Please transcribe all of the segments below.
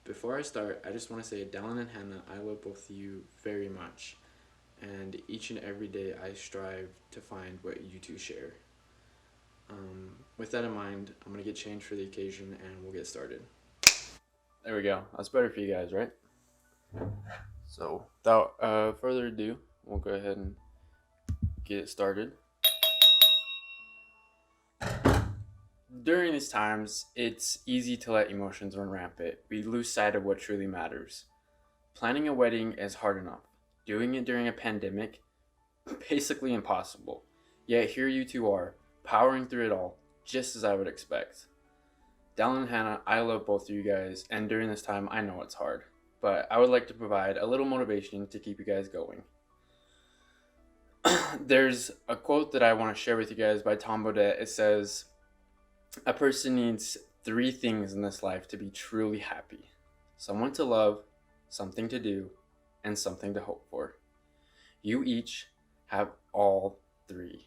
Before I start, I just want to say, Dallin and Hannah, I love both of you very much. And each and every day, I strive to find what you two share. With that in mind, I'm going to get changed for the occasion and we'll get started. There we go. That's better for you guys, right? So, without further ado, we'll go ahead and get it started. During these times, it's easy to let emotions run rampant. We lose sight of what truly matters. Planning a wedding is hard enough. Doing it during a pandemic, basically impossible. Yet here you two are, powering through it all, just as I would expect. Dallin and Hannah, I love both of you guys, and during this time, I know it's hard. But I would like to provide a little motivation to keep you guys going. There's a quote that I want to share with you guys by Tom Baudet. It says, "A person needs three things in this life to be truly happy: someone to love, something to do, and something to hope for." You each have all three.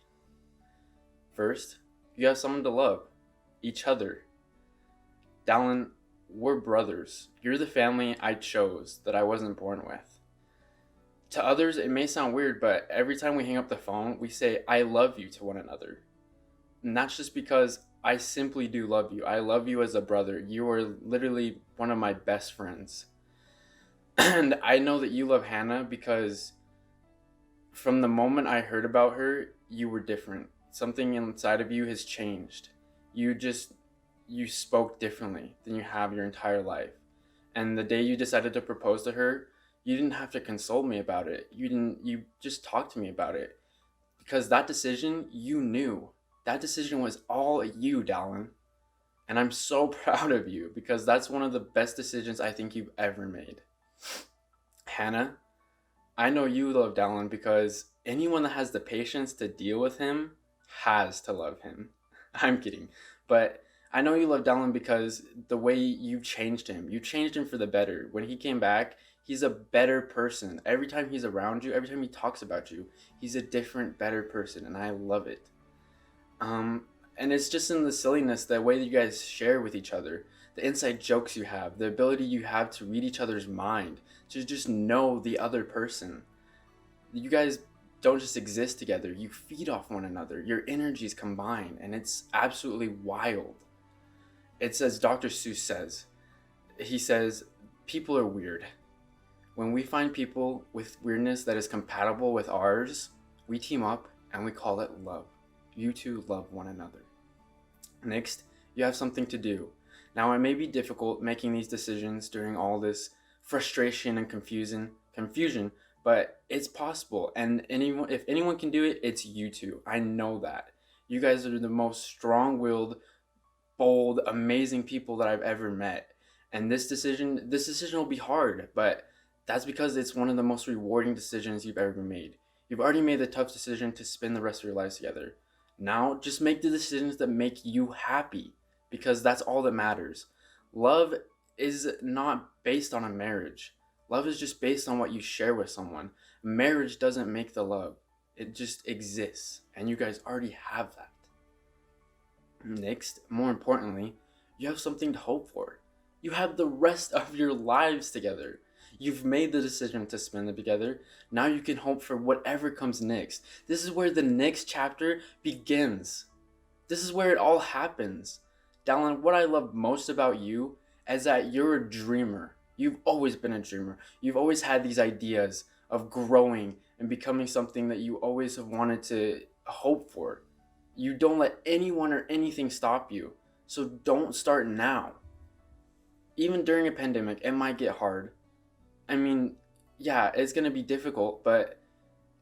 First, you have someone to love, each other. Dallin, we're brothers. You're the family I chose that I wasn't born with. To others, it may sound weird, but every time we hang up the phone, we say, "I love you" to one another. And that's just because I simply do love you. I love you as a brother. You are literally one of my best friends. And I know that you love Hannah because from the moment I heard about her, you were different. Something inside of you has changed. You spoke differently than you have your entire life. And the day you decided to propose to her, you didn't have to consult me about it. You just talked to me about it. Because that decision, you knew. That decision was all you, Dallin. And I'm so proud of you because that's one of the best decisions I think you've ever made. Hannah, I know you love Dallin because anyone that has the patience to deal with him has to love him. I'm kidding. But I know you love Dallin because the way you changed him for the better. When he came back, he's a better person. Every time he's around you, every time he talks about you, he's a different, better person, and I love it. And it's just in the silliness, the way that you guys share with each other, the inside jokes you have, the ability you have to read each other's mind, to just know the other person. You guys don't just exist together, you feed off one another. Your energies combine, and it's absolutely wild. It's as Dr. Seuss says. He says, people are weird. When we find people with weirdness that is compatible with ours, we team up and we call it love. You two love one another. Next, you have something to do. Now, it may be difficult making these decisions during all this frustration and confusion, but it's possible. And if anyone can do it, it's you two. I know that. You guys are the most strong-willed, bold, amazing people that I've ever met. And this decision will be hard, but that's because it's one of the most rewarding decisions you've ever made. You've already made the tough decision to spend the rest of your lives together. Now, just make the decisions that make you happy, because that's all that matters. Love is not based on a marriage. Love is just based on what you share with someone. Marriage doesn't make the love. It just exists, and you guys already have that. Next, more importantly, you have something to hope for. You have the rest of your lives together. You've made the decision to spend it together. Now you can hope for whatever comes next. This is where the next chapter begins. This is where it all happens. Dallin, what I love most about you is that you're a dreamer. You've always been a dreamer. You've always had these ideas of growing and becoming something that you always have wanted to hope for. You don't let anyone or anything stop you. So don't start now. Even during a pandemic, it might get hard. I mean, yeah, it's going to be difficult, but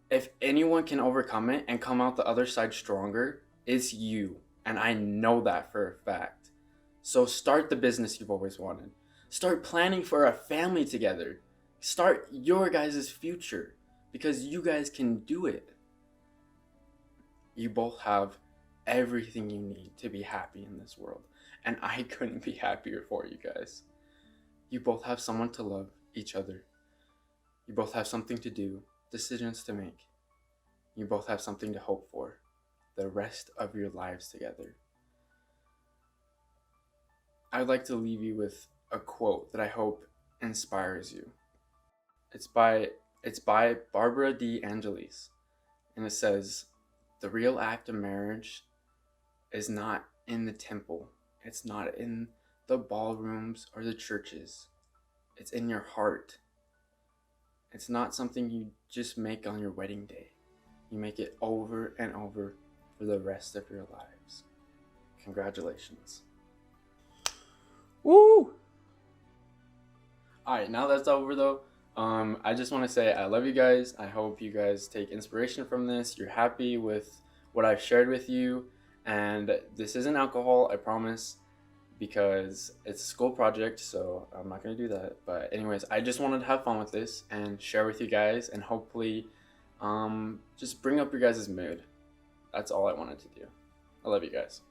if anyone can overcome it and come out the other side stronger, it's you. And I know that for a fact. So start the business you've always wanted. Start planning for a family together. Start your guys' future, because you guys can do it. You both have everything you need to be happy in this world. And I couldn't be happier for you guys. You both have someone to love each other. You both have something to do, decisions to make. You both have something to hope for, the rest of your lives together. I'd like to leave you with a quote that I hope inspires you. It's by Barbara D. Angeles, and it says, "The real act of marriage is not in the temple. It's not in the ballrooms or the churches. It's in your heart. It's not something you just make on your wedding day. You make it over and over for the rest of your lives." Congratulations. Woo! Alright, now that's over though. I just want to say I love you guys. I hope you guys take inspiration from this. You're happy with what I've shared with you. And this isn't alcohol, I promise, because it's a school project, so I'm not going to do that. But anyways, I just wanted to have fun with this and share with you guys, and hopefully just bring up your guys' mood. That's all I wanted to do. I love you guys.